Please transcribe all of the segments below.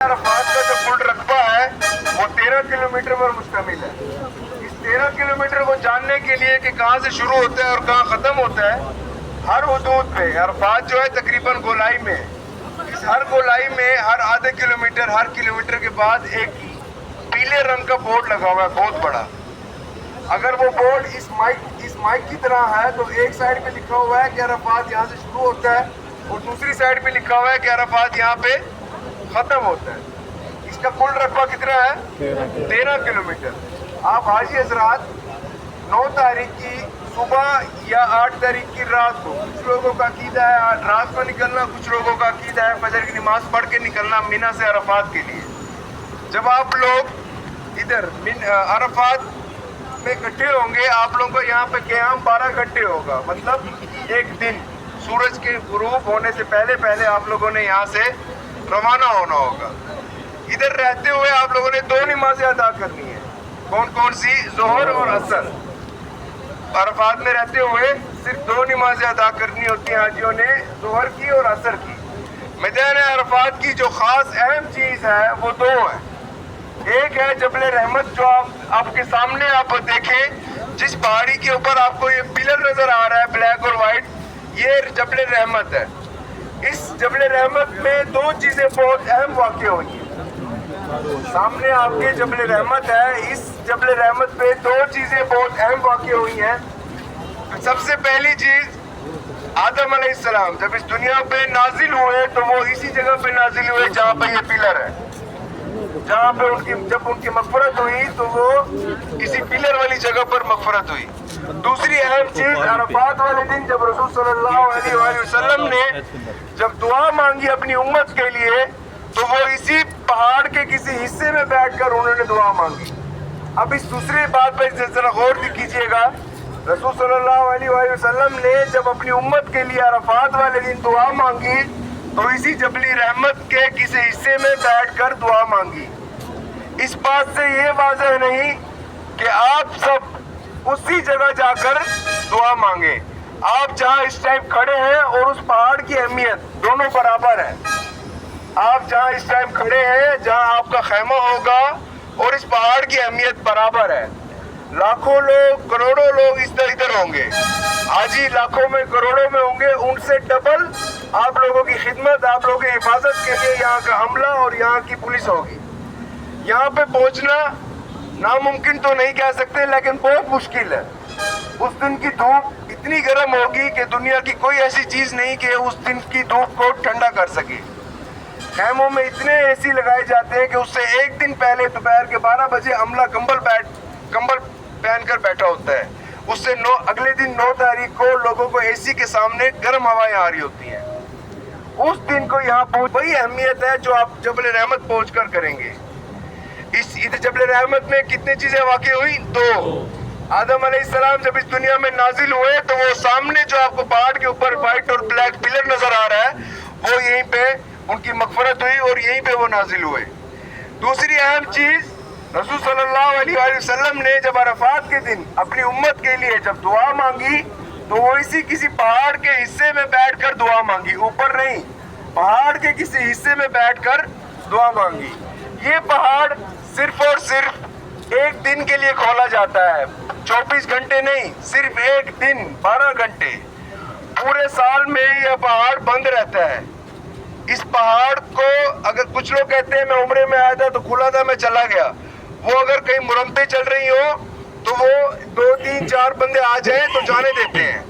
عرفات کا جو کل رقبہ ہے وہ 13 کلومیٹر پر مشتمل ہے. اس 13 کلومیٹر کو جاننے کے لیے کہ کہاں سے شروع ہوتا ہے اور کہاں ختم ہوتا ہے، ہر حدود پہ عرفات جو ہے تقریباً گولائی میں، اس ہر گولائی میں ہر آدھے کلومیٹر، ہر کلومیٹر کے بعد ایک پیلے رنگ کا بورڈ لگا ہوا ہے بہت بڑا. اگر وہ بورڈ اس مائک کی طرح ہے تو ایک سائڈ پہ لکھا ہوا ہے کہ عرفات یہاں سے شروع ہوتا ہے اور دوسری سائڈ پہ لکھا ہوا ہے کہ عرفات یہاں پہ ختم ہوتا ہے. اس کا کل رقبہ کتنا ہے؟ 13 کلومیٹر. آپ حاجی حضرات 9 تاریخ کی صبح یا 8 تاریخ کی رات کو، کچھ لوگوں کا عقیدہ ہے رات کو نکلنا، کچھ لوگوں کا عقیدہ ہے فجر کی نماز پڑھ کے نکلنا مینا سے عرفات کے لیے. جب آپ لوگ ادھر عرفات میں اکٹھے ہوں گے، آپ لوگوں کو یہاں پہ قیام 12 گھنٹے ہوگا، مطلب ایک دن سورج کے غروب ہونے سے پہلے آپ لوگوں نے یہاں سے روانہ ہونا ہوگا. ادھر رہتے ہوئے آپ لوگوں نے 2 نمازیں ادا کرنی ہے. کون کون سی؟ ظہر اور عصر. عرفات میں رہتے ہوئے صرف 2 نمازیں ادا کرنی ہوتی ہیں حاجیوں نے، ظہر کی اور عصر کی. میدان عرفات کی جو خاص اہم چیز ہے وہ 2 ہیں. ایک ہے جبل رحمت، جو آپ کے سامنے آپ دیکھیں، جس پہاڑی کے اوپر آپ کو یہ پلر نظر آ رہا ہے بلیک اور وائٹ، یہ جبل رحمت ہے. اس جبل رحمت میں 2 چیزیں بہت اہم واقع ہوئی ہیں. سامنے آپ کے جبل رحمت ہے، اس جبل رحمت پہ 2 چیزیں بہت اہم واقع ہوئی ہیں. سب سے پہلی چیز، آدم علیہ السلام جب اس دنیا پہ نازل ہوئے تو وہ اسی جگہ پہ نازل ہوئے جہاں پہ یہ پلر ہے. جہاں پہ جب ان کی مغفرت ہوئی تو وہ اسی پلر والی جگہ پر مغفرت ہوئی. دوسری اہم چیز، عرفات والے دن جب رسول صلی اللہ علیہ وآلہ وسلم نے جب دعا مانگی اپنی امت کے لیے تو وہ اسی پہاڑ کے کسی حصے میں بیٹھ کر انہوں نے دعا مانگی. اب اس دوسری بات پر ذرا غور کیجیے گا. رسول صلی اللہ علیہ وآلہ وسلم نے جب اپنی امت کے لیے عرفات والے دن دعا مانگی تو اسی جبلی رحمت کے کسی حصے میں بیٹھ کر دعا مانگی. اس بات سے یہ واضح نہیں کہ آپ سب اسی جگہ جا کر دعا مانگیں. آپ جہاں اس ٹائم کھڑے ہیں اور اس پہاڑ کی اہمیت دونوں برابر ہے. آپ جہاں اس ٹائم کھڑے ہیں، جہاں آپ کا خیمہ ہوگا، اور اس پہاڑ کی اہمیت برابر ہے. لاکھوں لوگ، کروڑوں لوگ ادھر ہوں گے، حاجی لاکھوں میں کروڑوں میں ہوں گے. ان سے ڈبل آپ لوگوں کی خدمت، آپ لوگوں کی حفاظت کے لیے یہاں کا عملہ اور یہاں کی پولیس ہوگی. یہاں پہ پہنچنا ناممکن تو نہیں کہہ سکتے لیکن بہت مشکل ہے. اس دن کی دھوپ اتنی گرم ہوگی کہ دنیا کی کوئی ایسی چیز نہیں کہ اس دن کی دھوپ کو ٹھنڈا کر سکے. خیموں میں اتنے اے سی لگائے جاتے ہیں کہ اس سے ایک دن پہلے دوپہر کے 12 بجے عملہ کمبل پہن کر بیٹھا ہوتا ہے. اس سے اگلے دن 9 تاریخ کو لوگوں کو اے سی کے سامنے گرم ہوائیں آ رہی ہوتی ہیں. اس دن کو یہاں پہنچ وہی اہمیت ہے جو آپ جبل رحمت پہنچ کر کریں گے. اس جبل رحمت میں کتنی چیزیں واقع ہوئی؟ 2. آدم علیہ السلام جب اس دنیا میں نازل ہوئے تو وہ سامنے جو آپ کو پہاڑ کے اوپر وائٹ اور بلیک پلر نظر آ رہا ہے، وہ یہیں پہ ان کی مغفرت ہوئی اور یہیں پہ وہ نازل ہوئے. دوسری اہم چیز، رسول صلی اللہ علیہ وآلہ وسلم نے جب عرفات کے دن اپنی امت کے لیے جب دعا مانگی تو وہ کسی پہاڑ کے حصے میں بیٹھ کر دعا مانگی، اوپر نہیں، پہاڑ کے کسی حصے میں بیٹھ کر دعا مانگی. یہ پہاڑ صرف اور صرف ایک دن کے لیے کھولا جاتا ہے، 24 گھنٹے نہیں، صرف ایک دن 12 گھنٹے. پورے سال میں یہ پہاڑ بند رہتا ہے. اس پہاڑ کو اگر کچھ لوگ کہتے ہیں میں عمرے میں آیا تھا تو کھلا تھا میں چلا گیا، وہ اگر کہیں مرمتیں چل رہی ہو تو وہ 2 3 4 بندے آ جائیں تو جانے دیتے ہیں.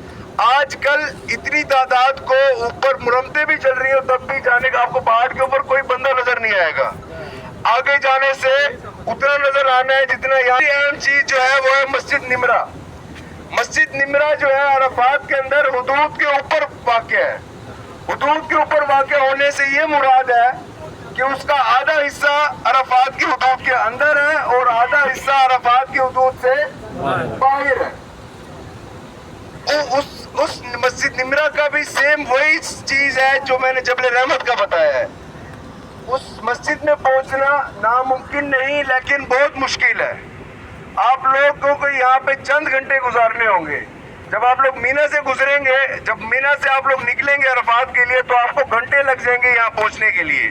آج کل اتنی تعداد کو اوپر مرمتیں بھی چل رہی ہو تب بھی جانے کا آپ کو پہاڑ کے اوپر کوئی بندہ نظر نہیں آئے گا. آگے جانے سے اتنا نظر آنا ہے جتنا یہاں. اہم چیز جو ہے وہ ہے مسجد نمرہ. مسجد نمرہ جو ہے عرفات کے اندر حدود کے اوپر واقع ہے. حدود کے اوپر واقع ہونے سے یہ مراد ہے کہ اس کا آدھا حصہ عرفات کی حدود کے اندر ہے اور آدھا حصہ عرفات کی حدود سے باہر ہے. اس مسجد نمرہ کا بھی سیم وہی چیز ہے جو میں نے جبل رحمت کا بتایا ہے. اس مسجد میں پہنچنا ناممکن نہیں لیکن بہت مشکل ہے. آپ لوگوں کو یہاں پہ چند گھنٹے گزارنے ہوں گے. جب آپ لوگ مینا سے گزریں گے، جب مینا سے آپ لوگ نکلیں گے عرفات کے لیے تو آپ کو گھنٹے لگ جائیں گے یہاں پہنچنے کے لیے.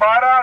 12,